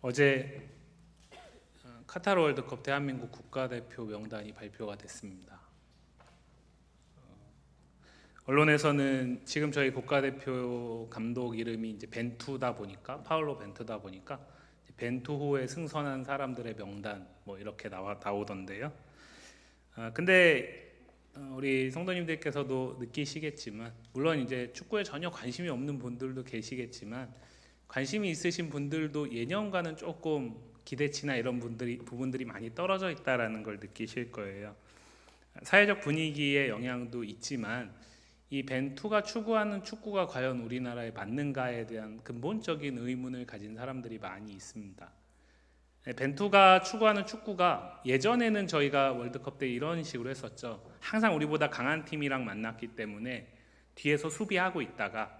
어제 카타르 월드컵 대한민국 국가대표 명단이 발표가 됐습니다. 언론에서는 지금 저희 국가대표 감독 이름이 이제 벤투다 보니까 파울로 벤투다 보니까 벤투 후에 승선한 사람들의 명단 뭐 이렇게 나오던데요. 근데 우리 성도님들께서도 느끼시겠지만, 물론 이제 축구에 전혀 관심이 없는 분들도 계시겠지만, 관심이 있으신 분들도 예년과는 조금 기대치나 이런 부분들이 많이 떨어져 있다라는 걸 느끼실 거예요. 사회적 분위기의 영향도 있지만 이 벤투가 추구하는 축구가 과연 우리나라에 맞는가에 대한 근본적인 의문을 가진 사람들이 많이 있습니다. 벤투가 추구하는 축구가 예전에는 저희가 월드컵 때 이런 식으로 했었죠. 항상 우리보다 강한 팀이랑 만났기 때문에 뒤에서 수비하고 있다가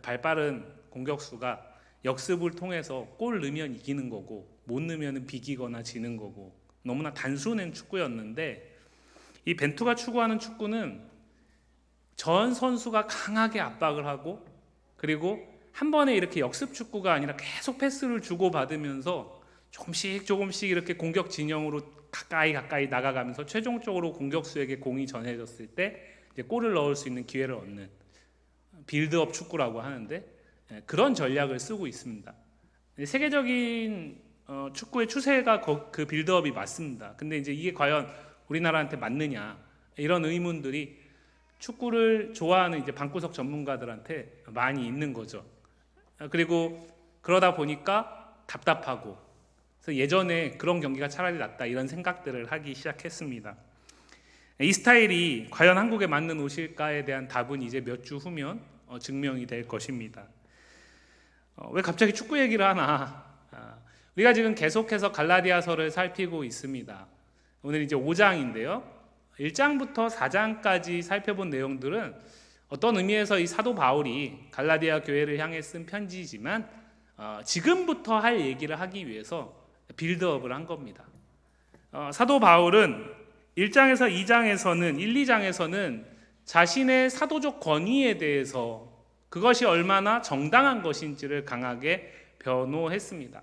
발빠른 공격수가 역습을 통해서 골 넣으면 이기는 거고 못 넣으면 비기거나 지는 거고, 너무나 단순한 축구였는데, 이 벤투가 추구하는 축구는 전 선수가 강하게 압박을 하고, 그리고 한 번에 이렇게 역습 축구가 아니라 계속 패스를 주고받으면서 조금씩 이렇게 공격 진영으로 가까이 나가가면서 최종적으로 공격수에게 공이 전해졌을 때 이제 골을 넣을 수 있는 기회를 얻는 빌드업 축구라고 하는데, 그런 전략을 쓰고 있습니다. 세계적인 축구의 추세가 그 빌드업이 맞습니다. 근데 이제 이게 과연 우리나라한테 맞느냐, 이런 의문들이 축구를 좋아하는 이제 방구석 전문가들한테 많이 있는 거죠. 그리고 그러다 보니까 답답하고, 그래서 예전에 그런 경기가 차라리 낫다 이런 생각들을 하기 시작했습니다. 이 스타일이 과연 한국에 맞는 옷일까에 대한 답은 이제 몇 주 후면 증명이 될 것입니다. 왜 갑자기 축구 얘기를 하나? 우리가 지금 계속해서 갈라디아서를 살피고 있습니다. 오늘 이제 5장인데요. 1장부터 4장까지 살펴본 내용들은 어떤 의미에서 이 사도 바울이 갈라디아 교회를 향해 쓴 편지지만, 지금부터 할 얘기를 하기 위해서 빌드업을 한 겁니다. 사도 바울은 1장에서 2장에서는 1, 2장에서는 자신의 사도적 권위에 대해서 그것이 얼마나 정당한 것인지를 강하게 변호했습니다.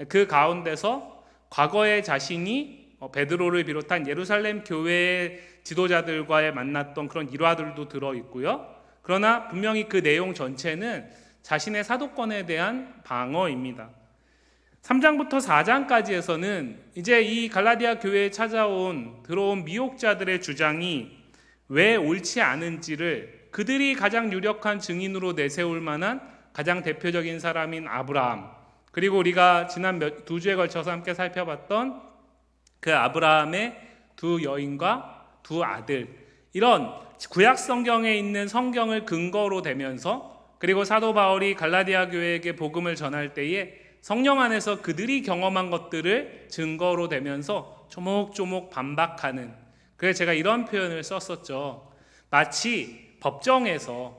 그 가운데서 과거에 자신이 베드로를 비롯한 예루살렘 교회의 지도자들과의 만났던 그런 일화들도 들어있고요. 그러나 분명히 그 내용 전체는 자신의 사도권에 대한 방어입니다. 3장부터 4장까지에서는 이제 이 갈라디아 교회에 들어온 미혹자들의 주장이 왜 옳지 않은지를 그들이 가장 유력한 증인으로 내세울 만한 가장 대표적인 사람인 아브라함, 그리고 우리가 지난 두 주에 걸쳐서 함께 살펴봤던 그 아브라함의 두 여인과 두 아들, 이런 구약 성경에 있는 성경을 근거로 대면서, 그리고 사도 바울이 갈라디아 교회에게 복음을 전할 때에 성령 안에서 그들이 경험한 것들을 증거로 대면서 조목조목 반박하는, 그래서 제가 이런 표현을 썼었죠. 마치 법정에서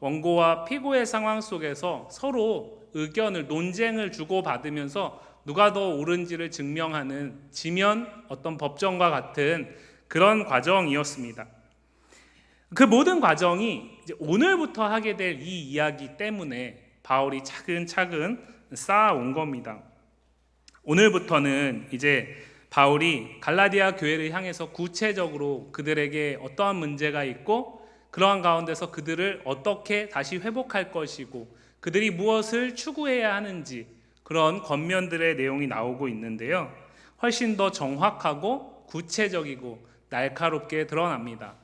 원고와 피고의 상황 속에서 서로 의견을, 논쟁을 주고받으면서 누가 더 옳은지를 증명하는 지면 어떤 법정과 같은 그런 과정이었습니다. 그 모든 과정이 이제 오늘부터 하게 될 이 이야기 때문에 바울이 차근차근 쌓아온 겁니다. 오늘부터는 이제 바울이 갈라디아 교회를 향해서 구체적으로 그들에게 어떠한 문제가 있고, 그러한 가운데서 그들을 어떻게 다시 회복할 것이고, 그들이 무엇을 추구해야 하는지, 그런 권면들의 내용이 나오고 있는데요. 훨씬 더 정확하고 구체적이고 날카롭게 드러납니다.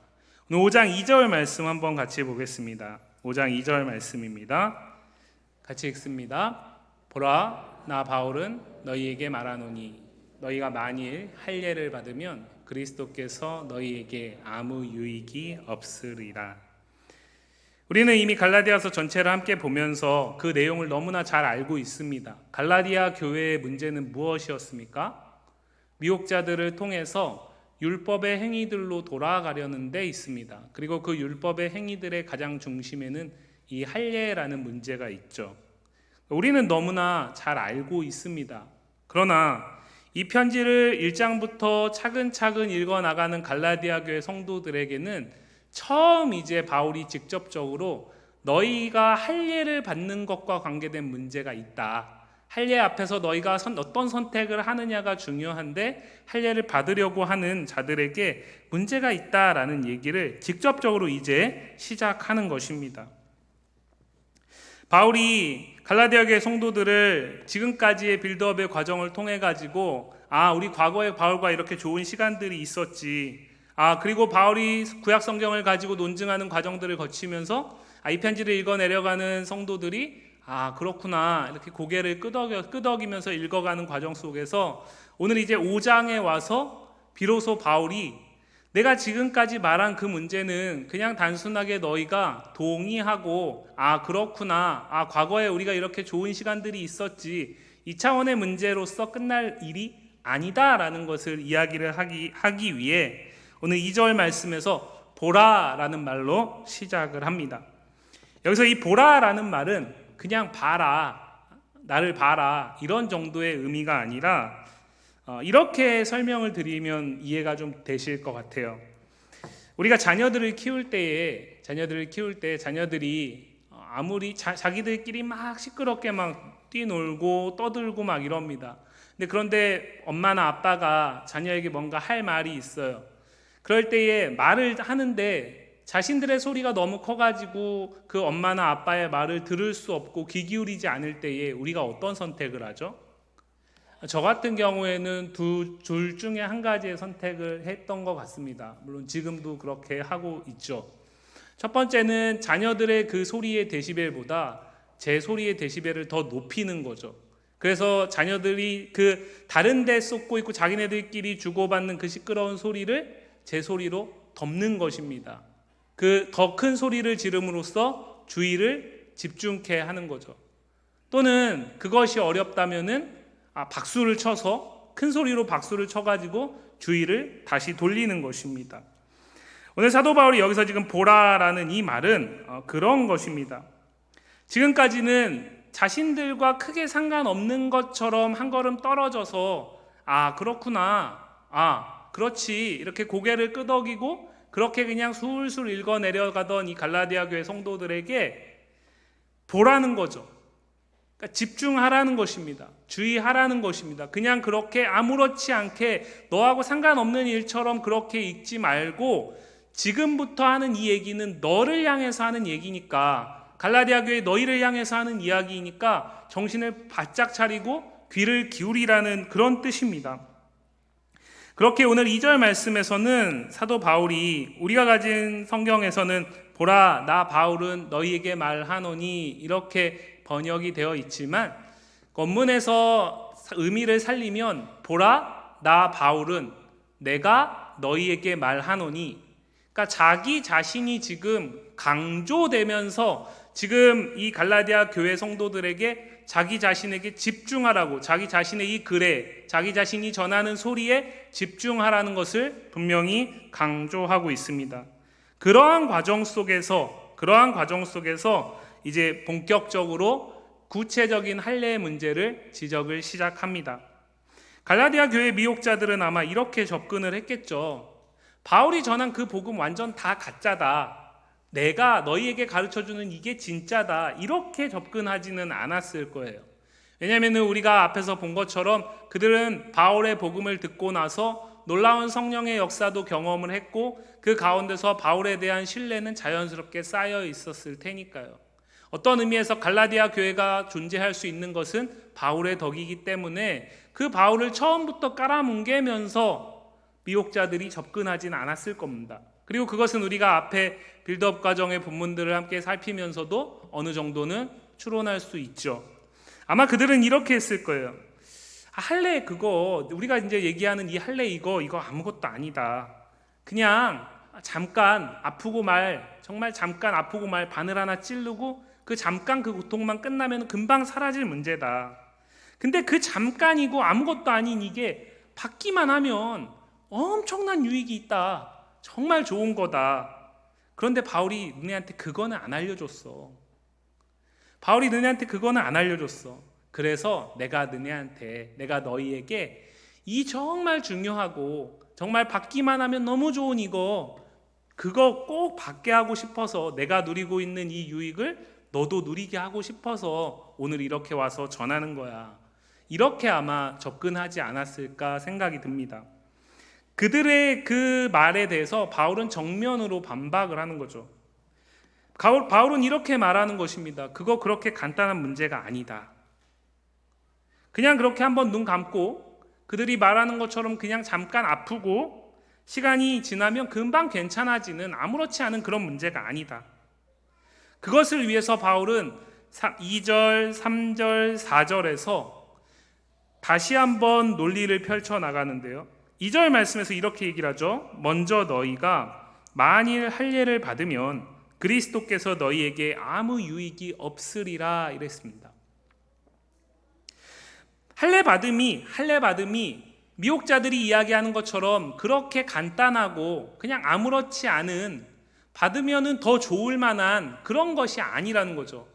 오늘 5장 2절 말씀 한번 같이 보겠습니다. 5장 2절 말씀입니다. 같이 읽습니다. 보라, 나 바울은 너희에게 말하노니 너희가 만일 할례를 받으면 그리스도께서 너희에게 아무 유익이 없으리라. 우리는 이미 갈라디아서 전체를 함께 보면서 그 내용을 너무나 잘 알고 있습니다. 갈라디아 교회의 문제는 무엇이었습니까? 미혹자들을 통해서 율법의 행위들로 돌아가려는 데 있습니다. 그리고 그 율법의 행위들의 가장 중심에는 이 할례라는 문제가 있죠. 우리는 너무나 잘 알고 있습니다. 그러나 이 편지를 1장부터 차근차근 읽어나가는 갈라디아 교회 성도들에게는 처음 이제 바울이 직접적으로 너희가 할례를 받는 것과 관계된 문제가 있다, 할례 앞에서 너희가 어떤 선택을 하느냐가 중요한데 할례를 받으려고 하는 자들에게 문제가 있다라는 얘기를 직접적으로 이제 시작하는 것입니다. 바울이 갈라디아 교회 성도들을 지금까지의 빌드업의 과정을 통해 가지고 우리 과거에 바울과 이렇게 좋은 시간들이 있었지. 그리고 바울이 구약 성경을 가지고 논증하는 과정들을 거치면서 이 편지를 읽어 내려가는 성도들이 그렇구나 이렇게 고개를 끄덕이면서 읽어가는 과정 속에서 오늘 이제 5장에 와서 비로소 바울이 내가 지금까지 말한 그 문제는 그냥 단순하게 너희가 동의하고 그렇구나 과거에 우리가 이렇게 좋은 시간들이 있었지 이 차원의 문제로서 끝날 일이 아니다라는 것을 이야기를 하기 위해 오늘 2절 말씀에서 보라라는 말로 시작을 합니다. 여기서 이 보라라는 말은 그냥 봐라, 나를 봐라 이런 정도의 의미가 아니라 이렇게 설명을 드리면 이해가 좀 되실 것 같아요. 우리가 자녀들을 키울 때 자녀들이 아무리 자기들끼리 막 시끄럽게 막 뛰놀고 떠들고 막 이럽니다. 그런데 엄마나 아빠가 자녀에게 뭔가 할 말이 있어요. 그럴 때에 말을 하는데 자신들의 소리가 너무 커가지고 그 엄마나 아빠의 말을 들을 수 없고 귀 기울이지 않을 때에 우리가 어떤 선택을 하죠? 저 같은 경우에는 둘 중에 한 가지의 선택을 했던 것 같습니다. 물론 지금도 그렇게 하고 있죠. 첫 번째는 자녀들의 그 소리의 데시벨보다 제 소리의 데시벨을 더 높이는 거죠. 그래서 자녀들이 그 다른 데 쏟고 있고 자기네들끼리 주고받는 그 시끄러운 소리를 제 소리로 덮는 것입니다. 그 더 큰 소리를 지름으로써 주의를 집중케 하는 거죠. 또는 그것이 어렵다면은 박수를 쳐서 큰 소리로 박수를 쳐가지고 주의를 다시 돌리는 것입니다. 오늘 사도 바울이 여기서 지금 보라라는 이 말은 그런 것입니다. 지금까지는 자신들과 크게 상관없는 것처럼 한 걸음 떨어져서 그렇구나 그렇지 이렇게 고개를 끄덕이고 그렇게 그냥 술술 읽어 내려가던 이 갈라디아 교회 성도들에게 보라는 거죠. 그러니까 집중하라는 것입니다. 주의하라는 것입니다. 그냥 그렇게 아무렇지 않게 너하고 상관없는 일처럼 그렇게 읽지 말고 지금부터 하는 이 얘기는 너를 향해서 하는 얘기니까 갈라디아 교회 너희를 향해서 하는 이야기이니까 정신을 바짝 차리고 귀를 기울이라는 그런 뜻입니다. 그렇게 오늘 2절 말씀에서는 사도 바울이 우리가 가진 성경에서는 보라 나 바울은 너희에게 말하노니 이렇게 번역이 되어 있지만 원문에서 의미를 살리면 보라 나 바울은 내가 너희에게 말하노니 그러니까 자기 자신이 지금 강조되면서 지금 이 갈라디아 교회 성도들에게 자기 자신에게 집중하라고 자기 자신의 이 글에 자기 자신이 전하는 소리에 집중하라는 것을 분명히 강조하고 있습니다. 그러한 과정 속에서 이제 본격적으로 구체적인 할례의 문제를 지적을 시작합니다. 갈라디아 교회 미혹자들은 아마 이렇게 접근을 했겠죠. 바울이 전한 그 복음 완전 다 가짜다. 내가 너희에게 가르쳐주는 이게 진짜다. 이렇게 접근하지는 않았을 거예요. 왜냐하면 우리가 앞에서 본 것처럼 그들은 바울의 복음을 듣고 나서 놀라운 성령의 역사도 경험을 했고 그 가운데서 바울에 대한 신뢰는 자연스럽게 쌓여 있었을 테니까요. 어떤 의미에서 갈라디아 교회가 존재할 수 있는 것은 바울의 덕이기 때문에 그 바울을 처음부터 깔아뭉개면서 미혹자들이 접근하진 않았을 겁니다. 그리고 그것은 우리가 앞에 빌드업 과정의 본문들을 함께 살피면서도 어느 정도는 추론할 수 있죠. 아마 그들은 이렇게 했을 거예요. 할례 그거 우리가 이제 얘기하는 이 할례 이거 아무것도 아니다. 그냥 잠깐 아프고 정말 잠깐 아프고 바늘 하나 찌르고 그 잠깐 그 고통만 끝나면 금방 사라질 문제다. 근데 그 잠깐이고 아무것도 아닌 이게 받기만 하면 엄청난 유익이 있다. 정말 좋은 거다. 그런데 바울이 너네한테 그거는 안 알려줬어. 그래서 내가 너희에게 이 정말 중요하고 정말 받기만 하면 너무 좋은 그거 꼭 받게 하고 싶어서 내가 누리고 있는 이 유익을 너도 누리게 하고 싶어서 오늘 이렇게 와서 전하는 거야. 이렇게 아마 접근하지 않았을까 생각이 듭니다. 그들의 그 말에 대해서 바울은 정면으로 반박을 하는 거죠. 바울은 이렇게 말하는 것입니다. 그거 그렇게 간단한 문제가 아니다. 그냥 그렇게 한번 눈 감고 그들이 말하는 것처럼 그냥 잠깐 아프고 시간이 지나면 금방 괜찮아지는 아무렇지 않은 그런 문제가 아니다. 그것을 위해서 바울은 2절, 3절, 4절에서 다시 한번 논리를 펼쳐나가는데요. 2절 말씀에서 이렇게 얘기를 하죠. 먼저 너희가 만일 할례를 받으면 그리스도께서 너희에게 아무 유익이 없으리라 이랬습니다. 할례 받음이 미혹자들이 이야기하는 것처럼 그렇게 간단하고 그냥 아무렇지 않은, 받으면은 더 좋을 만한 그런 것이 아니라는 거죠.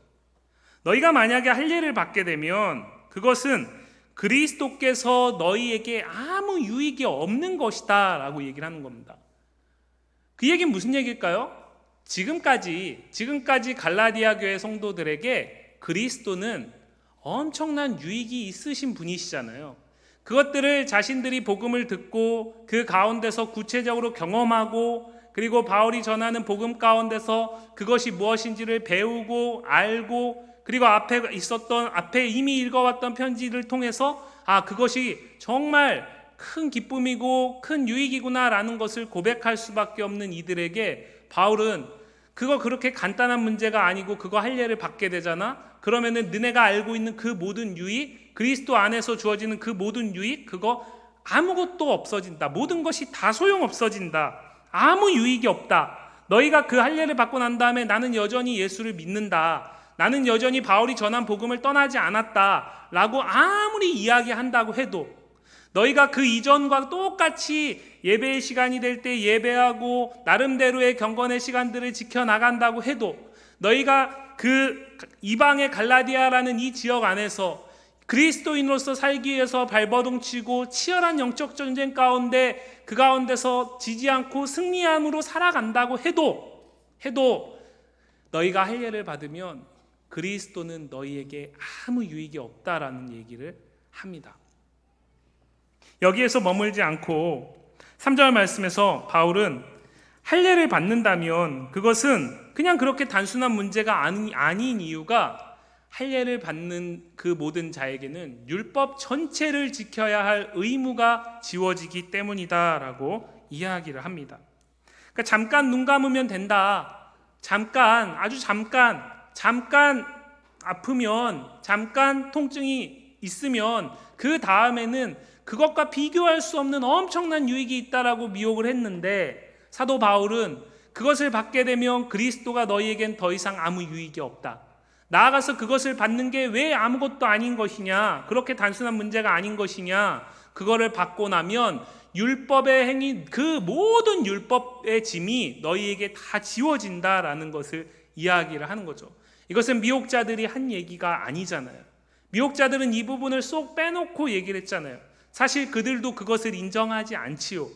너희가 만약에 할례를 받게 되면 그것은 그리스도께서 너희에게 아무 유익이 없는 것이다 라고 얘기를 하는 겁니다. 그 얘기는 무슨 얘기일까요? 지금까지 갈라디아 교회 성도들에게 그리스도는 엄청난 유익이 있으신 분이시잖아요. 그것들을 자신들이 복음을 듣고 그 가운데서 구체적으로 경험하고, 그리고 바울이 전하는 복음 가운데서 그것이 무엇인지를 배우고 알고, 그리고 앞에 이미 읽어왔던 편지를 통해서 그것이 정말 큰 기쁨이고 큰 유익이구나라는 것을 고백할 수밖에 없는 이들에게 바울은 그거 그렇게 간단한 문제가 아니고 그거 할례를 받게 되잖아. 그러면은 너네가 알고 있는 그 모든 유익, 그리스도 안에서 주어지는 그 모든 유익, 그거 아무것도 없어진다. 모든 것이 다 소용없어진다. 아무 유익이 없다. 너희가 그 할례를 받고 난 다음에 나는 여전히 예수를 믿는다. 나는 여전히 바울이 전한 복음을 떠나지 않았다 라고 아무리 이야기한다고 해도, 너희가 그 이전과 똑같이 예배의 시간이 될 때 예배하고 나름대로의 경건의 시간들을 지켜나간다고 해도, 너희가 그 이방의 갈라디아라는 이 지역 안에서 그리스도인으로서 살기 위해서 발버둥치고 치열한 영적 전쟁 가운데 그 가운데서 지지 않고 승리함으로 살아간다고 해도 너희가 할례를 받으면 그리스도는 너희에게 아무 유익이 없다라는 얘기를 합니다. 여기에서 머물지 않고 3절 말씀에서 바울은 할례를 받는다면 그것은 그냥 그렇게 단순한 문제가 아닌 이유가, 할례를 받는 그 모든 자에게는 율법 전체를 지켜야 할 의무가 지워지기 때문이다라고 이야기를 합니다. 그러니까 잠깐 눈 감으면 된다. 아주 잠깐 아프면, 잠깐 통증이 있으면 그 다음에는 그것과 비교할 수 없는 엄청난 유익이 있다라고 미혹을 했는데, 사도 바울은 그것을 받게 되면 그리스도가 너희에겐 더 이상 아무 유익이 없다. 나아가서 그것을 받는 게 왜 아무것도 아닌 것이냐, 그렇게 단순한 문제가 아닌 것이냐, 그거를 받고 나면 율법의 행위, 그 모든 율법의 짐이 너희에게 다 지워진다라는 것을 이야기를 하는 거죠. 이것은 미혹자들이 한 얘기가 아니잖아요. 미혹자들은 이 부분을 쏙 빼놓고 얘기를 했잖아요. 사실 그들도 그것을 인정하지 않지요.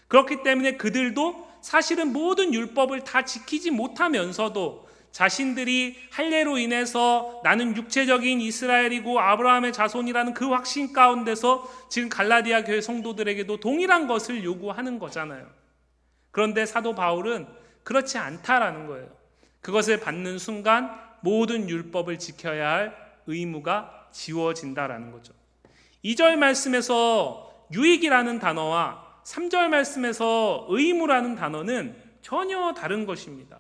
그렇기 때문에 그들도 사실은 모든 율법을 다 지키지 못하면서도 자신들이 할례로 인해서 나는 육체적인 이스라엘이고 아브라함의 자손이라는 그 확신 가운데서 지금 갈라디아 교회 성도들에게도 동일한 것을 요구하는 거잖아요. 그런데 사도 바울은 그렇지 않다라는 거예요. 그것을 받는 순간 모든 율법을 지켜야 할 의무가 지워진다라는 거죠. 2절 말씀에서 유익이라는 단어와 3절 말씀에서 의무라는 단어는 전혀 다른 것입니다.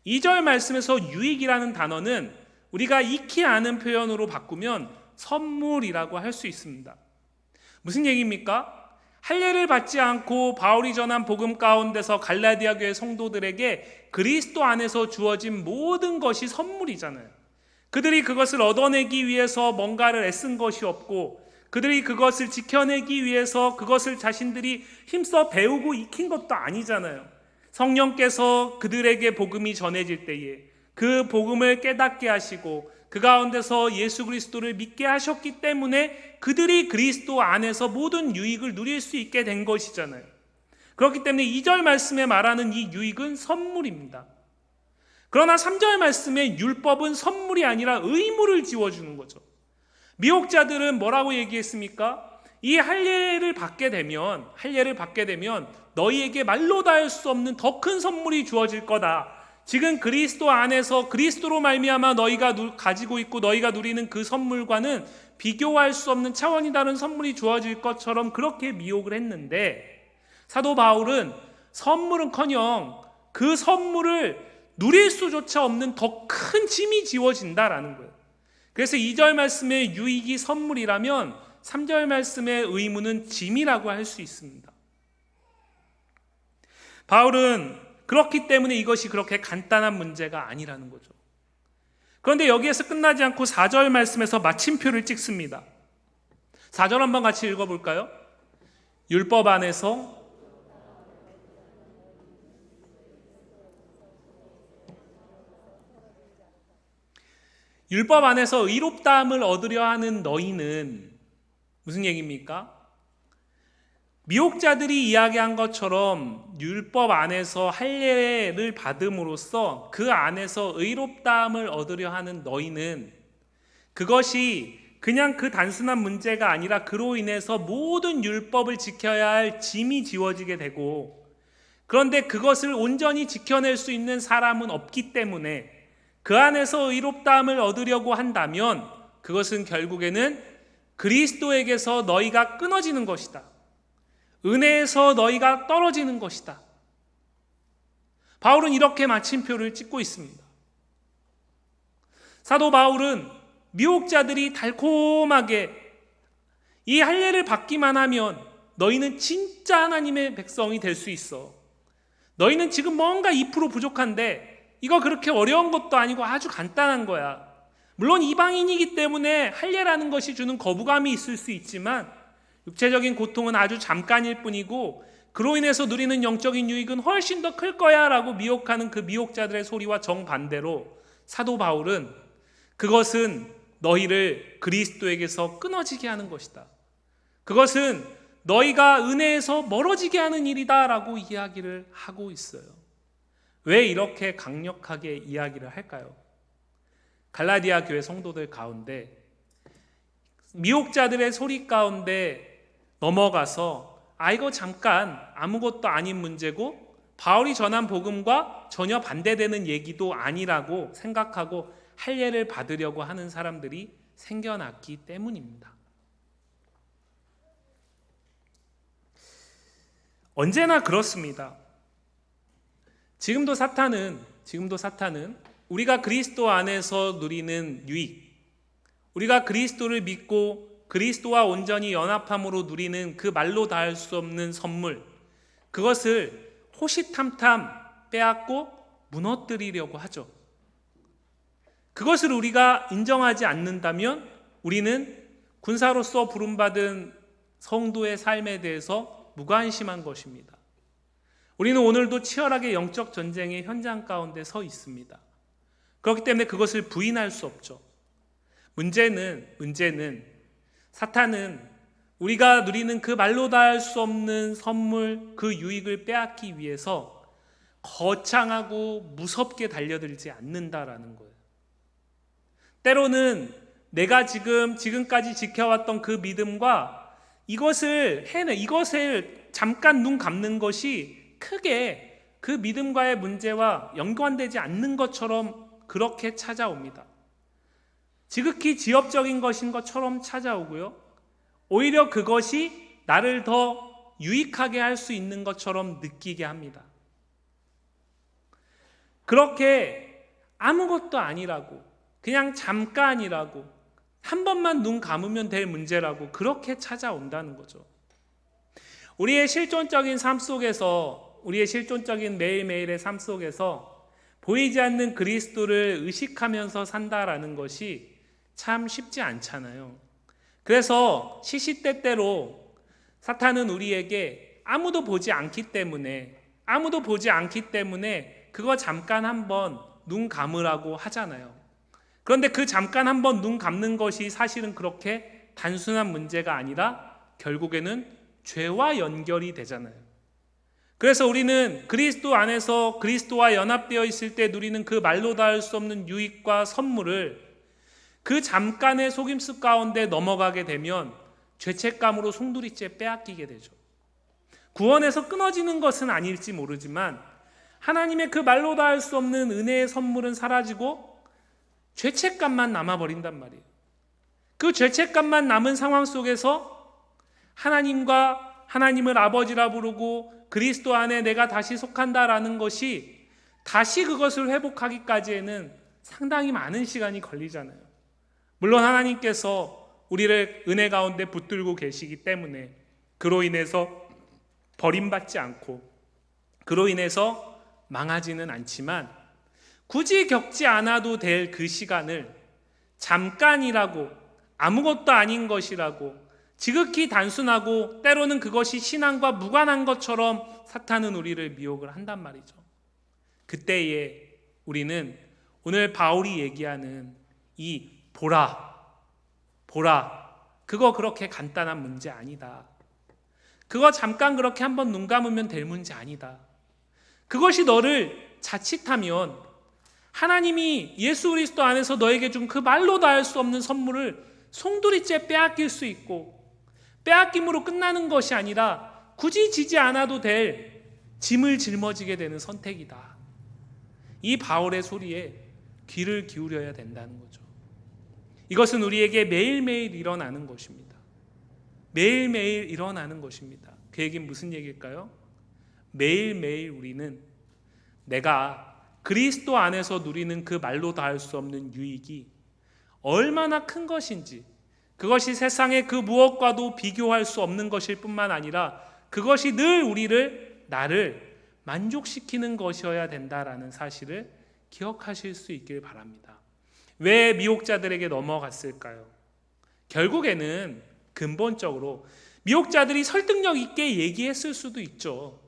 2절 말씀에서 유익이라는 단어는 우리가 익히 아는 표현으로 바꾸면 선물이라고 할 수 있습니다. 무슨 얘기입니까? 할례를 받지 않고 바울이 전한 복음 가운데서 갈라디아 교회 성도들에게 그리스도 안에서 주어진 모든 것이 선물이잖아요. 그들이 그것을 얻어내기 위해서 뭔가를 애쓴 것이 없고, 그들이 그것을 지켜내기 위해서 그것을 자신들이 힘써 배우고 익힌 것도 아니잖아요. 성령께서 그들에게 복음이 전해질 때에 그 복음을 깨닫게 하시고 그 가운데서 예수 그리스도를 믿게 하셨기 때문에 그들이 그리스도 안에서 모든 유익을 누릴 수 있게 된 것이잖아요. 그렇기 때문에 2절 말씀에 말하는 이 유익은 선물입니다. 그러나 3절 말씀의 율법은 선물이 아니라 의무를 지워주는 거죠. 미혹자들은 뭐라고 얘기했습니까? 이 할례를 받게 되면 너희에게 말로 다 할 수 없는 더 큰 선물이 주어질 거다. 지금 그리스도 안에서 그리스도로 말미암아 너희가 가지고 있고 너희가 누리는 그 선물과는 비교할 수 없는 차원이 다른 선물이 주어질 것처럼 그렇게 미혹을 했는데, 사도 바울은 선물은커녕 그 선물을 누릴 수조차 없는 더 큰 짐이 지워진다라는 거예요. 그래서 2절 말씀의 유익이 선물이라면 3절 말씀의 의무는 짐이라고 할 수 있습니다. 바울은 그렇기 때문에 이것이 그렇게 간단한 문제가 아니라는 거죠. 그런데 여기에서 끝나지 않고 4절 말씀에서 마침표를 찍습니다. 4절 한번 같이 읽어볼까요? 율법 안에서 의롭다함을 얻으려 하는 너희는, 무슨 얘기입니까? 미혹자들이 이야기한 것처럼 율법 안에서 할례를 받음으로써 그 안에서 의롭다함을 얻으려 하는 너희는, 그것이 그냥 그 단순한 문제가 아니라 그로 인해서 모든 율법을 지켜야 할 짐이 지워지게 되고, 그런데 그것을 온전히 지켜낼 수 있는 사람은 없기 때문에 그 안에서 의롭다함을 얻으려고 한다면 그것은 결국에는 그리스도에게서 너희가 끊어지는 것이다. 은혜에서 너희가 떨어지는 것이다. 바울은 이렇게 마침표를 찍고 있습니다. 사도 바울은 미혹자들이 달콤하게 이 할례를 받기만 하면 너희는 진짜 하나님의 백성이 될 수 있어. 너희는 지금 뭔가 2% 부족한데 이거 그렇게 어려운 것도 아니고 아주 간단한 거야. 물론 이방인이기 때문에 할례라는 것이 주는 거부감이 있을 수 있지만 육체적인 고통은 아주 잠깐일 뿐이고 그로 인해서 누리는 영적인 유익은 훨씬 더 클 거야 라고 미혹하는 그 미혹자들의 소리와 정반대로 사도 바울은 그것은 너희를 그리스도에게서 끊어지게 하는 것이다. 그것은 너희가 은혜에서 멀어지게 하는 일이다 라고 이야기를 하고 있어요. 왜 이렇게 강력하게 이야기를 할까요? 갈라디아 교회 성도들 가운데 미혹자들의 소리 가운데 넘어가서 이거 잠깐 아무것도 아닌 문제고 바울이 전한 복음과 전혀 반대되는 얘기도 아니라고 생각하고 할례를 받으려고 하는 사람들이 생겨났기 때문입니다. 언제나 그렇습니다. 지금도 사탄은 우리가 그리스도 안에서 누리는 유익, 우리가 그리스도를 믿고 그리스도와 온전히 연합함으로 누리는 그 말로 닿을 수 없는 선물, 그것을 호시탐탐 빼앗고 무너뜨리려고 하죠. 그것을 우리가 인정하지 않는다면 우리는 군사로서 부름받은 성도의 삶에 대해서 무관심한 것입니다. 우리는 오늘도 치열하게 영적 전쟁의 현장 가운데 서 있습니다. 그렇기 때문에 그것을 부인할 수 없죠. 문제는 사탄은 우리가 누리는 그 말로 닿을 수 없는 선물, 그 유익을 빼앗기 위해서 거창하고 무섭게 달려들지 않는다라는 거예요. 때로는 내가 지금까지 지켜왔던 그 믿음과 이것을 잠깐 눈 감는 것이 크게 그 믿음과의 문제와 연관되지 않는 것처럼 그렇게 찾아옵니다. 지극히 지엽적인 것인 것처럼 찾아오고요. 오히려 그것이 나를 더 유익하게 할 수 있는 것처럼 느끼게 합니다. 그렇게 아무것도 아니라고, 그냥 잠깐이라고, 한 번만 눈 감으면 될 문제라고 그렇게 찾아온다는 거죠. 우리의 실존적인 삶 속에서, 우리의 실존적인 매일매일의 삶 속에서 보이지 않는 그리스도를 의식하면서 산다라는 것이 참 쉽지 않잖아요. 그래서 시시때때로 사탄은 우리에게 아무도 보지 않기 때문에 그거 잠깐 한번 눈 감으라고 하잖아요. 그런데 그 잠깐 한번 눈 감는 것이 사실은 그렇게 단순한 문제가 아니라 결국에는 죄와 연결이 되잖아요. 그래서 우리는 그리스도 안에서 그리스도와 연합되어 있을 때 누리는 그 말로 닿을 수 없는 유익과 선물을 그 잠깐의 속임수 가운데 넘어가게 되면 죄책감으로 송두리째 빼앗기게 되죠. 구원에서 끊어지는 것은 아닐지 모르지만 하나님의 그 말로 다 할 수 없는 은혜의 선물은 사라지고 죄책감만 남아버린단 말이에요. 그 죄책감만 남은 상황 속에서 하나님을 아버지라 부르고 그리스도 안에 내가 다시 속한다라는 것이 다시 그것을 회복하기까지에는 상당히 많은 시간이 걸리잖아요. 물론 하나님께서 우리를 은혜 가운데 붙들고 계시기 때문에 그로 인해서 버림받지 않고 그로 인해서 망하지는 않지만 굳이 겪지 않아도 될 그 시간을 잠깐이라고, 아무것도 아닌 것이라고, 지극히 단순하고 때로는 그것이 신앙과 무관한 것처럼 사탄은 우리를 미혹을 한단 말이죠. 그때에 우리는 오늘 바울이 얘기하는 이 보라, 그거 그렇게 간단한 문제 아니다. 그거 잠깐 그렇게 한번 눈 감으면 될 문제 아니다. 그것이 너를 자칫하면 하나님이 예수 그리스도 안에서 너에게 준 그 말로 다 할 수 없는 선물을 송두리째 빼앗길 수 있고, 빼앗김으로 끝나는 것이 아니라 굳이 지지 않아도 될 짐을 짊어지게 되는 선택이다. 이 바울의 소리에 귀를 기울여야 된다는 거죠. 이것은 우리에게 매일매일 일어나는 것입니다. 매일매일 일어나는 것입니다. 그 얘기는 무슨 얘기일까요? 매일매일 우리는 내가 그리스도 안에서 누리는 그 말로 다 할 수 없는 유익이 얼마나 큰 것인지, 그것이 세상의 그 무엇과도 비교할 수 없는 것일 뿐만 아니라 그것이 늘 나를 만족시키는 것이어야 된다라는 사실을 기억하실 수 있길 바랍니다. 왜 미혹자들에게 넘어갔을까요? 결국에는 근본적으로 미혹자들이 설득력 있게 얘기했을 수도 있죠.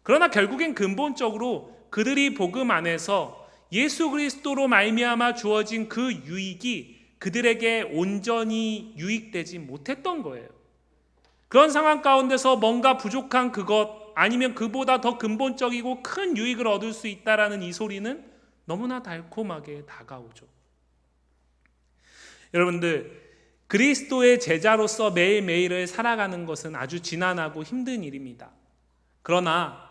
그러나 결국엔 근본적으로 그들이 복음 안에서 예수 그리스도로 말미암아 주어진 그 유익이 그들에게 온전히 유익되지 못했던 거예요. 그런 상황 가운데서 뭔가 부족한 그것, 아니면 그보다 더 근본적이고 큰 유익을 얻을 수 있다라는 이 소리는 너무나 달콤하게 다가오죠. 여러분들, 그리스도의 제자로서 매일매일을 살아가는 것은 아주 지난하고 힘든 일입니다. 그러나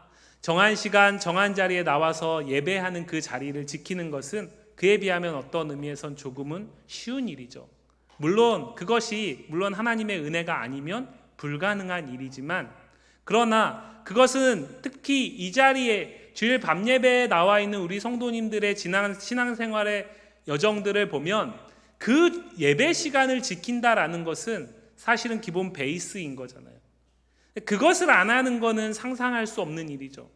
정한 시간, 정한 자리에 나와서 예배하는 그 자리를 지키는 것은 그에 비하면 어떤 의미에선 조금은 쉬운 일이죠. 물론 하나님의 은혜가 아니면 불가능한 일이지만, 그러나 그것은 특히 이 자리에 주일 밤 예배에 나와 있는 우리 성도님들의 신앙생활의 여정들을 보면 그 예배 시간을 지킨다라는 것은 사실은 기본 베이스인 거잖아요. 그것을 안 하는 것은 상상할 수 없는 일이죠.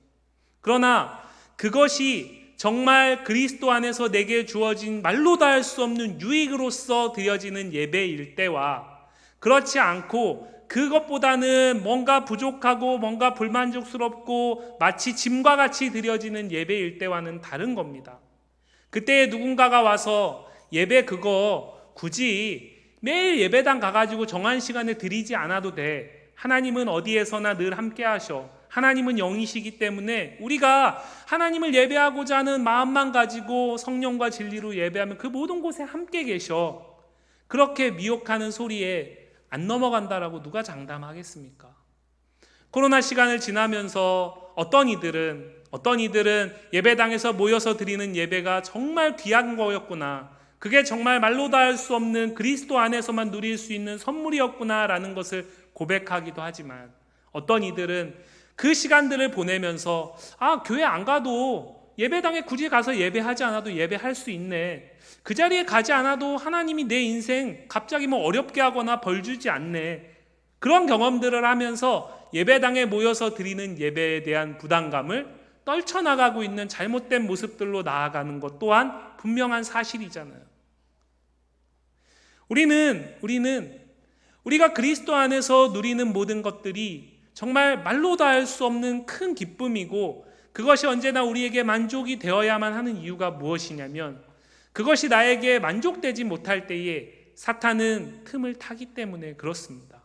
그러나 그것이 정말 그리스도 안에서 내게 주어진 말로 다 할 수 없는 유익으로서 드려지는 예배일 때와, 그렇지 않고 그것보다는 뭔가 부족하고 뭔가 불만족스럽고 마치 짐과 같이 드려지는 예배일 때와는 다른 겁니다. 그때 누군가가 와서 예배 그거 굳이 매일 예배당 가가지고 정한 시간에 드리지 않아도 돼. 하나님은 어디에서나 늘 함께 하셔. 하나님은 영이시기 때문에 우리가 하나님을 예배하고자 하는 마음만 가지고 성령과 진리로 예배하면 그 모든 곳에 함께 계셔. 그렇게 미혹하는 소리에 안 넘어간다라고 누가 장담하겠습니까? 코로나 시간을 지나면서 어떤 이들은 예배당에서 모여서 드리는 예배가 정말 귀한 거였구나, 그게 정말 말로 다 할 수 없는 그리스도 안에서만 누릴 수 있는 선물이었구나라는 것을 고백하기도 하지만, 어떤 이들은 그 시간들을 보내면서 교회 안 가도 예배당에 굳이 가서 예배하지 않아도 예배할 수 있네, 그 자리에 가지 않아도 하나님이 내 인생 갑자기 어렵게 하거나 벌 주지 않네, 그런 경험들을 하면서 예배당에 모여서 드리는 예배에 대한 부담감을 떨쳐나가고 있는 잘못된 모습들로 나아가는 것 또한 분명한 사실이잖아요. 우리가 그리스도 안에서 누리는 모든 것들이 정말 말로 다 할 수 없는 큰 기쁨이고, 그것이 언제나 우리에게 만족이 되어야만 하는 이유가 무엇이냐면, 그것이 나에게 만족되지 못할 때에 사탄은 틈을 타기 때문에 그렇습니다.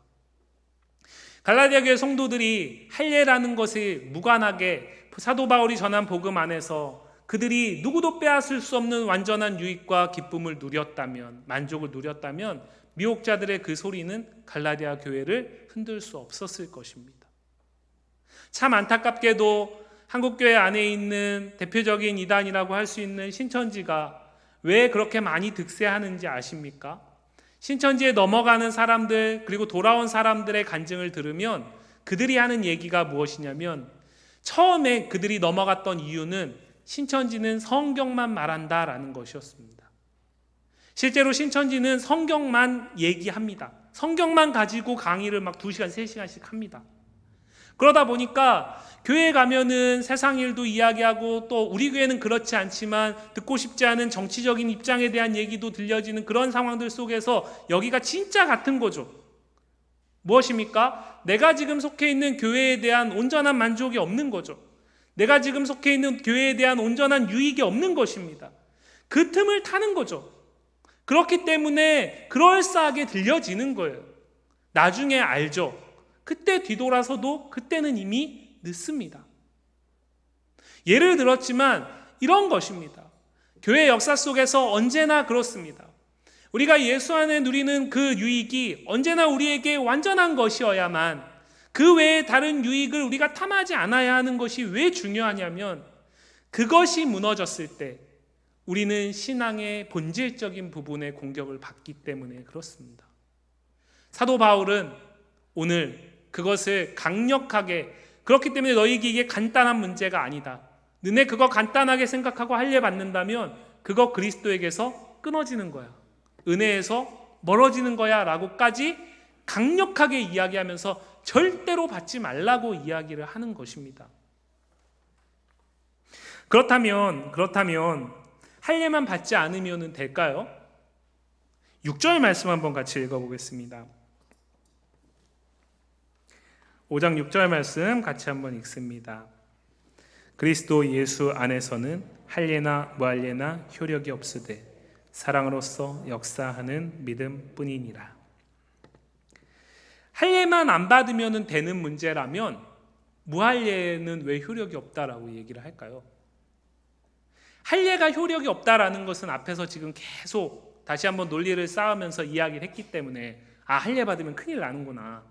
갈라디아 교회 성도들이 할례라는 것이 무관하게 사도 바울이 전한 복음 안에서 그들이 누구도 빼앗을 수 없는 완전한 유익과 기쁨을 누렸다면, 만족을 누렸다면 미혹자들의 그 소리는 갈라디아 교회를 흔들 수 없었을 것입니다. 참 안타깝게도 한국교회 안에 있는 대표적인 이단이라고 할 수 있는 신천지가 왜 그렇게 많이 득세하는지 아십니까? 신천지에 넘어가는 사람들, 그리고 돌아온 사람들의 간증을 들으면 그들이 하는 얘기가 무엇이냐면, 처음에 그들이 넘어갔던 이유는 신천지는 성경만 말한다라는 것이었습니다. 실제로 신천지는 성경만 얘기합니다. 성경만 가지고 강의를 막 2시간, 3시간씩 합니다. 그러다 보니까 교회에 가면은 세상 일도 이야기하고, 또 우리 교회는 그렇지 않지만 듣고 싶지 않은 정치적인 입장에 대한 얘기도 들려지는 그런 상황들 속에서 여기가 진짜 같은 거죠. 무엇입니까? 내가 지금 속해 있는 교회에 대한 온전한 만족이 없는 거죠. 내가 지금 속해 있는 교회에 대한 온전한 유익이 없는 것입니다. 그 틈을 타는 거죠. 그렇기 때문에 그럴싸하게 들려지는 거예요. 나중에 알죠. 그때 뒤돌아서도 그때는 이미 늦습니다. 예를 들었지만 이런 것입니다. 교회 역사 속에서 언제나 그렇습니다. 우리가 예수 안에 누리는 그 유익이 언제나 우리에게 완전한 것이어야만, 그 외에 다른 유익을 우리가 탐하지 않아야 하는 것이 왜 중요하냐면, 그것이 무너졌을 때 우리는 신앙의 본질적인 부분의 공격을 받기 때문에 그렇습니다. 사도 바울은 오늘 그것을 강력하게, 그렇기 때문에 너희에게 이게 간단한 문제가 아니다, 너네 그거 간단하게 생각하고 할례 받는다면 그거 그리스도에게서 끊어지는 거야, 은혜에서 멀어지는 거야 라고까지 강력하게 이야기하면서 절대로 받지 말라고 이야기를 하는 것입니다. 그렇다면 할례만 받지 않으면 될까요? 6절 말씀 한번 같이 읽어보겠습니다. 5장 6절 말씀 같이 한번 읽습니다. 그리스도 예수 안에서는 할례나 무할례나 효력이 없으되 사랑으로서 역사하는 믿음뿐이니라. 할례만 안 받으면 되는 문제라면 무할례는 왜 효력이 없다라고 얘기를 할까요? 할례가 효력이 없다라는 것은 앞에서 지금 계속 다시 한번 논리를 쌓으면서 이야기를 했기 때문에, 할례 받으면 큰일 나는구나,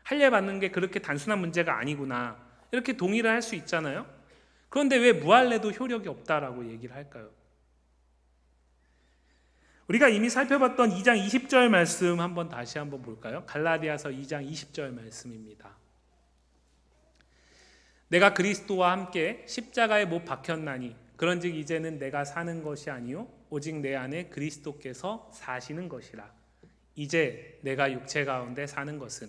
할례 받는 게 그렇게 단순한 문제가 아니구나, 이렇게 동의를 할 수 있잖아요. 그런데 왜 무할례도 효력이 없다라고 얘기를 할까요? 우리가 이미 살펴봤던 2장 20절 말씀 다시 한번 볼까요? 갈라디아서 2장 20절 말씀입니다. 내가 그리스도와 함께 십자가에 못 박혔나니 그런즉 이제는 내가 사는 것이 아니요 오직 내 안에 그리스도께서 사시는 것이라. 이제 내가 육체 가운데 사는 것은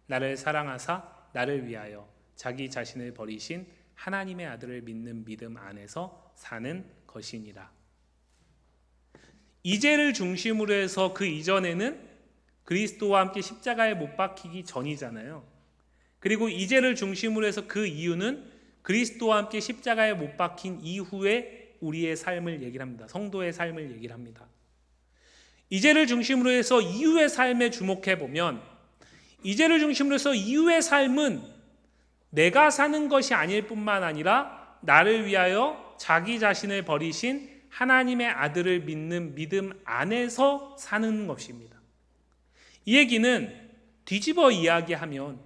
나를 사랑하사 나를 위하여 자기 자신을 버리신 하나님의 아들을 믿는 믿음 안에서 사는 것이니라. 이제를 중심으로 해서 그 이전에는 그리스도와 함께 십자가에 못 박히기 전이잖아요. 그리고 이제를 중심으로 해서 그 이유는 그리스도와 함께 십자가에 못 박힌 이후에 우리의 삶을 얘기를 합니다. 성도의 삶을 얘기를 합니다. 이제를 중심으로 해서 이후의 삶에 주목해 보면, 이제를 중심으로 해서 이후의 삶은 내가 사는 것이 아닐 뿐만 아니라 나를 위하여 자기 자신을 버리신 하나님의 아들을 믿는 믿음 안에서 사는 것입니다. 이 얘기는 뒤집어 이야기하면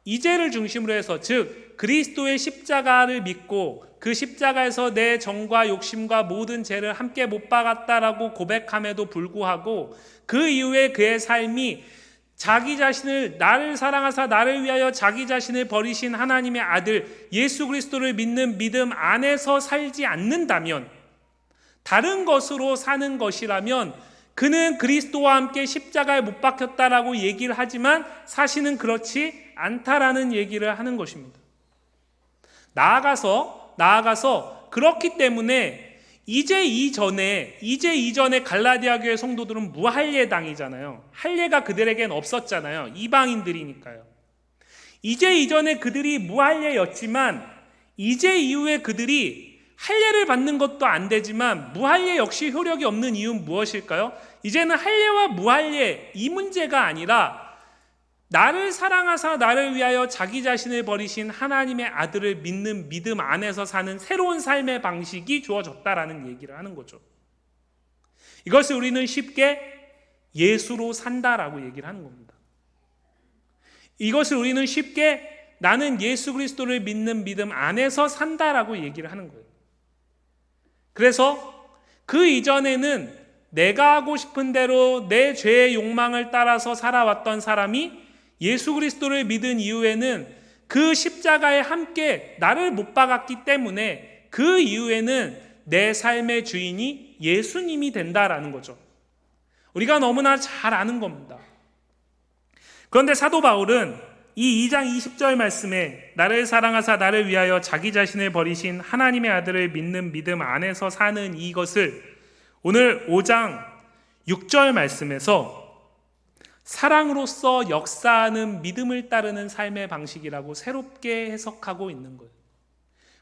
이제를 중심으로 해서, 즉 그리스도의 십자가를 믿고 그 십자가에서 내 정과 욕심과 모든 죄를 함께 못 박았다라고 고백함에도 불구하고 그 이후에 그의 삶이 자기 자신을, 나를 사랑하사 나를 위하여 자기 자신을 버리신 하나님의 아들 예수 그리스도를 믿는 믿음 안에서 살지 않는다면, 다른 것으로 사는 것이라면 그는 그리스도와 함께 십자가에 못 박혔다라고 얘기를 하지만 사실은 그렇지 않다라는 얘기를 하는 것입니다. 나아가서 그렇기 때문에 이제 이전에 갈라디아 교회 성도들은 무할례당이잖아요. 할례가 그들에겐 없었잖아요. 이방인들이니까요. 이제 이전에 그들이 무할례였지만 이제 이후에 그들이 할례를 받는 것도 안 되지만 무할례 역시 효력이 없는 이유는 무엇일까요? 이제는 할례와 무할례 이 문제가 아니라 나를 사랑하사 나를 위하여 자기 자신을 버리신 하나님의 아들을 믿는 믿음 안에서 사는 새로운 삶의 방식이 주어졌다라는 얘기를 하는 거죠. 이것을 우리는 쉽게 예수로 산다라고 얘기를 하는 겁니다. 이것을 우리는 쉽게 나는 예수 그리스도를 믿는 믿음 안에서 산다라고 얘기를 하는 거예요. 그래서 그 이전에는 내가 하고 싶은 대로 내 죄의 욕망을 따라서 살아왔던 사람이 예수 그리스도를 믿은 이후에는 그 십자가에 함께 나를 못 박았기 때문에 그 이후에는 내 삶의 주인이 예수님이 된다라는 거죠. 우리가 너무나 잘 아는 겁니다. 그런데 사도 바울은 이 2장 20절 말씀에 나를 사랑하사 나를 위하여 자기 자신을 버리신 하나님의 아들을 믿는 믿음 안에서 사는 이것을 오늘 5장 6절 말씀에서 사랑으로서 역사하는 믿음을 따르는 삶의 방식이라고 새롭게 해석하고 있는 거예요.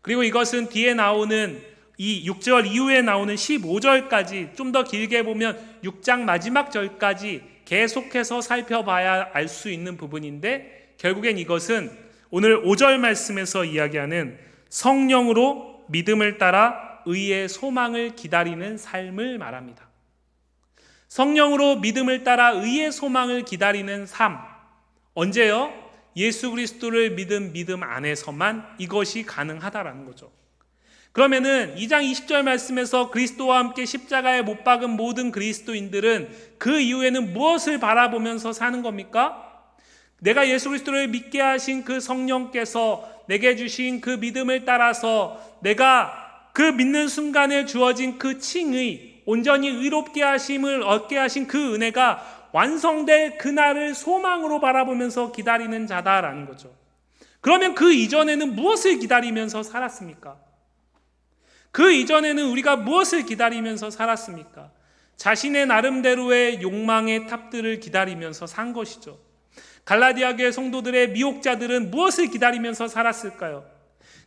그리고 이것은 뒤에 나오는 이 6절 이후에 나오는 15절까지 좀 더 길게 보면 6장 마지막 절까지 계속해서 살펴봐야 알 수 있는 부분인데, 결국엔 이것은 오늘 5절 말씀에서 이야기하는 성령으로 믿음을 따라 의의 소망을 기다리는 삶을 말합니다. 성령으로 믿음을 따라 의의 소망을 기다리는 삶. 언제요? 예수 그리스도를 믿은 믿음 안에서만 이것이 가능하다라는 거죠. 그러면은 2장 20절 말씀에서 그리스도와 함께 십자가에 못 박은 모든 그리스도인들은 그 이후에는 무엇을 바라보면서 사는 겁니까? 내가 예수 그리스도를 믿게 하신 그 성령께서 내게 주신 그 믿음을 따라서 내가 그 믿는 순간에 주어진 그 칭의, 온전히 의롭게 하심을 얻게 하신 그 은혜가 완성될 그날을 소망으로 바라보면서 기다리는 자다라는 거죠. 그러면 그 이전에는 무엇을 기다리면서 살았습니까? 그 이전에는 우리가 무엇을 기다리면서 살았습니까? 자신의 나름대로의 욕망의 탑들을 기다리면서 산 것이죠. 갈라디아 교회 성도들의 미혹자들은 무엇을 기다리면서 살았을까요?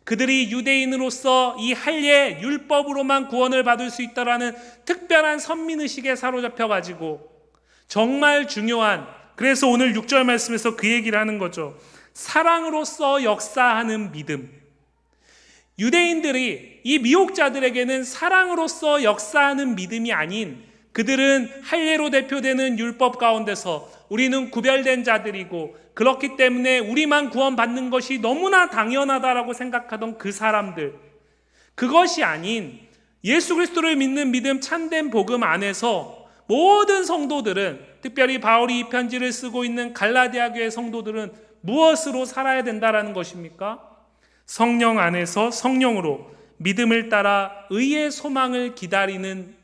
그들이 유대인으로서 이 할례 율법으로만 구원을 받을 수 있다라는 특별한 선민의식에 사로잡혀가지고 정말 중요한, 그래서 오늘 6절 말씀에서 그 얘기를 하는 거죠. 사랑으로서 역사하는 믿음. 유대인들이 이 미혹자들에게는 사랑으로서 역사하는 믿음이 아닌, 그들은 할례로 대표되는 율법 가운데서 우리는 구별된 자들이고 그렇기 때문에 우리만 구원받는 것이 너무나 당연하다라고 생각하던 그 사람들, 그것이 아닌 예수 그리스도를 믿는 믿음 참된 복음 안에서 모든 성도들은, 특별히 바울이 이 편지를 쓰고 있는 갈라디아 교회 성도들은 무엇으로 살아야 된다라는 것입니까? 성령 안에서 성령으로 믿음을 따라 의의 소망을 기다리는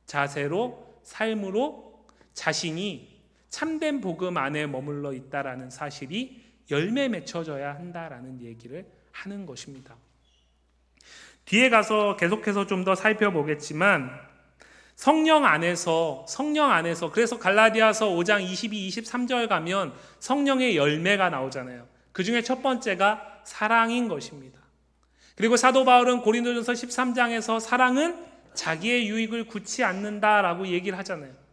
자세로, 삶으로 자신이 참된 복음 안에 머물러 있다라는 사실이 열매 맺혀져야 한다라는 얘기를 하는 것입니다. 뒤에 가서 계속해서 좀 더 살펴보겠지만 성령 안에서 그래서 갈라디아서 5장 22, 23절 가면 성령의 열매가 나오잖아요. 그 중에 첫 번째가 사랑인 것입니다. 그리고 사도 바울은 고린도전서 13장에서 사랑은 자기의 유익을 굳지 않는다라고 얘기를 하잖아요.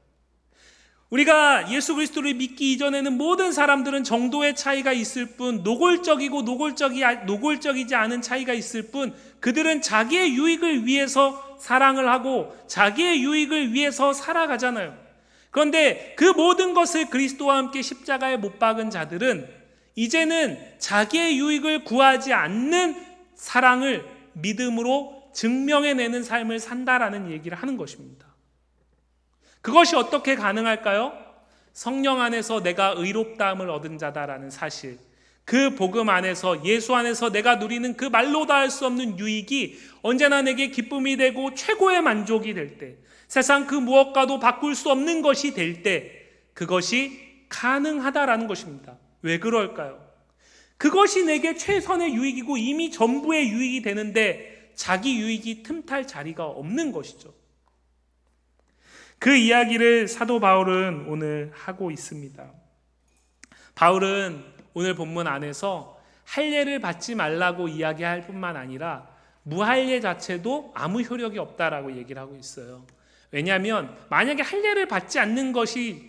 우리가 예수 그리스도를 믿기 이전에는 모든 사람들은 정도의 차이가 있을 뿐, 노골적이고 노골적이지 않은 차이가 있을 뿐, 그들은 자기의 유익을 위해서 사랑을 하고 자기의 유익을 위해서 살아가잖아요. 그런데 그 모든 것을 그리스도와 함께 십자가에 못 박은 자들은 이제는 자기의 유익을 구하지 않는 사랑을 믿음으로 증명해내는 삶을 산다라는 얘기를 하는 것입니다. 그것이 어떻게 가능할까요? 성령 안에서 내가 의롭다함을 얻은 자다라는 사실, 그 복음 안에서, 예수 안에서 내가 누리는 그 말로 다 할 수 없는 유익이 언제나 내게 기쁨이 되고 최고의 만족이 될 때, 세상 그 무엇과도 바꿀 수 없는 것이 될 때, 그것이 가능하다라는 것입니다. 왜 그럴까요? 그것이 내게 최선의 유익이고 이미 전부의 유익이 되는데 자기 유익이 틈탈 자리가 없는 것이죠. 그 이야기를 사도 바울은 오늘 하고 있습니다. 바울은 오늘 본문 안에서 할례를 받지 말라고 이야기할 뿐만 아니라 무할례 자체도 아무 효력이 없다라고 얘기를 하고 있어요. 왜냐하면 만약에 할례를 받지 않는 것이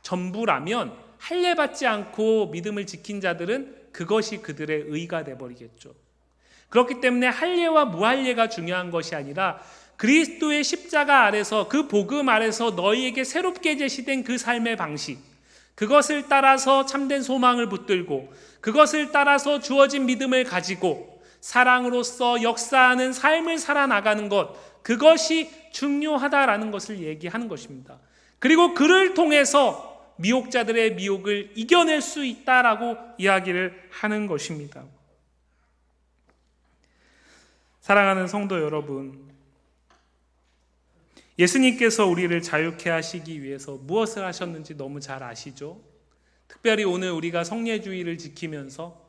전부라면 할례받지 않고 믿음을 지킨 자들은 그것이 그들의 의가 되어버리겠죠. 그렇기 때문에 할례와 무할례가 중요한 것이 아니라 그리스도의 십자가 아래서, 그 복음 아래서 너희에게 새롭게 제시된 그 삶의 방식, 그것을 따라서 참된 소망을 붙들고 그것을 따라서 주어진 믿음을 가지고 사랑으로서 역사하는 삶을 살아나가는 것, 그것이 중요하다라는 것을 얘기하는 것입니다. 그리고 그를 통해서 미혹자들의 미혹을 이겨낼 수 있다라고 이야기를 하는 것입니다. 사랑하는 성도 여러분, 예수님께서 우리를 자유케 하시기 위해서 무엇을 하셨는지 너무 잘 아시죠? 특별히 오늘 우리가 성례주의를 지키면서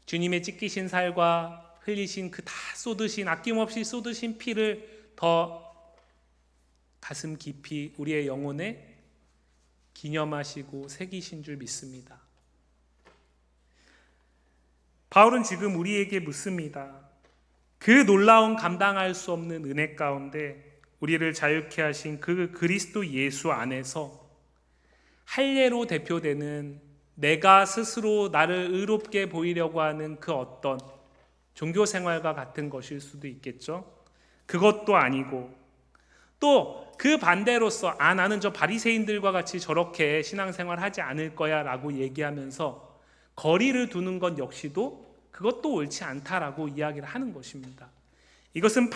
주님의 찢기신 살과 흘리신 그 다 쏟으신, 아낌없이 쏟으신 피를 더 가슴 깊이 우리의 영혼에 기념하시고 새기신 줄 믿습니다. 바울은 지금 우리에게 묻습니다. 그 놀라운 감당할 수 없는 은혜 가운데 우리를 자유케 하신 그 그리스도 예수 안에서 할례로 대표되는 내가 스스로 나를 의롭게 보이려고 하는 그 어떤 종교생활과 같은 것일 수도 있겠죠. 그것도 아니고 또 그 반대로서 나는 저 바리새인들과 같이 저렇게 신앙생활 하지 않을 거야 라고 얘기하면서 거리를 두는 것 역시도 그것도 옳지 않다라고 이야기를 하는 것입니다. 이것은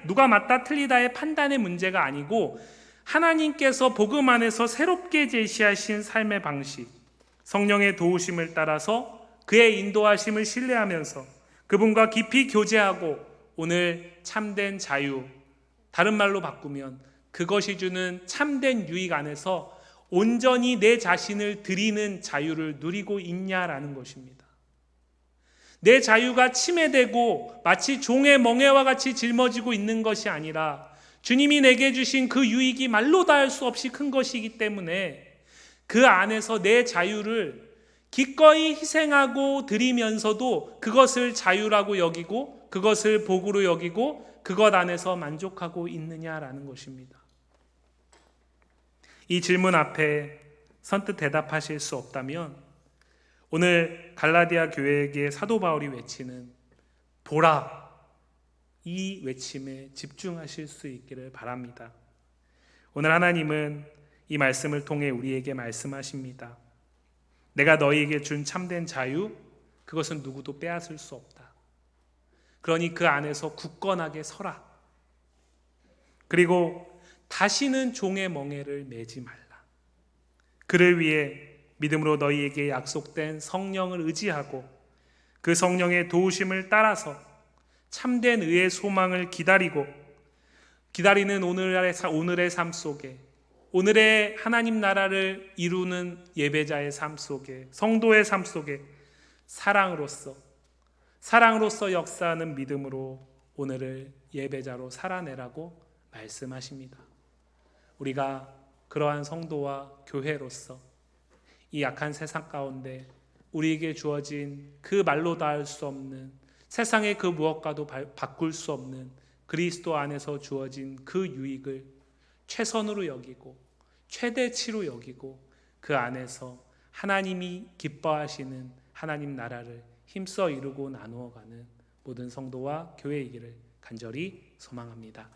누가 맞다 틀리다의 판단의 문제가 아니고 하나님께서 복음 안에서 새롭게 제시하신 삶의 방식, 성령의 도우심을 따라서 그의 인도하심을 신뢰하면서 그분과 깊이 교제하고 오늘 참된 자유, 다른 말로 바꾸면 그것이 주는 참된 유익 안에서 온전히 내 자신을 드리는 자유를 누리고 있냐라는 것입니다. 내 자유가 침해되고 마치 종의 멍에와 같이 짊어지고 있는 것이 아니라 주님이 내게 주신 그 유익이 말로 다 할 수 없이 큰 것이기 때문에 그 안에서 내 자유를 기꺼이 희생하고 드리면서도 그것을 자유라고 여기고 그것을 복으로 여기고 그것 안에서 만족하고 있느냐라는 것입니다. 이 질문 앞에 선뜻 대답하실 수 없다면 오늘 갈라디아 교회에게 사도 바울이 외치는 보라, 이 외침에 집중하실 수 있기를 바랍니다. 오늘 하나님은 이 말씀을 통해 우리에게 말씀하십니다. 내가 너희에게 준 참된 자유, 그것은 누구도 빼앗을 수 없다. 그러니 그 안에서 굳건하게 서라. 그리고 다시는 종의 멍에를 매지 말라. 그를 위해 믿음으로 너희에게 약속된 성령을 의지하고 그 성령의 도우심을 따라서 참된 의의 소망을 기다리는 오늘의 삶 속에, 오늘의 하나님 나라를 이루는 예배자의 삶 속에, 성도의 삶 속에 사랑으로서 역사하는 믿음으로 오늘을 예배자로 살아내라고 말씀하십니다. 우리가 그러한 성도와 교회로서 이 약한 세상 가운데 우리에게 주어진 그 말로 다 할 수 없는, 세상의 그 무엇과도 바꿀 수 없는 그리스도 안에서 주어진 그 유익을 최선으로 여기고 최대치로 여기고 그 안에서 하나님이 기뻐하시는 하나님 나라를 힘써 이루고 나누어가는 모든 성도와 교회이기를 간절히 소망합니다.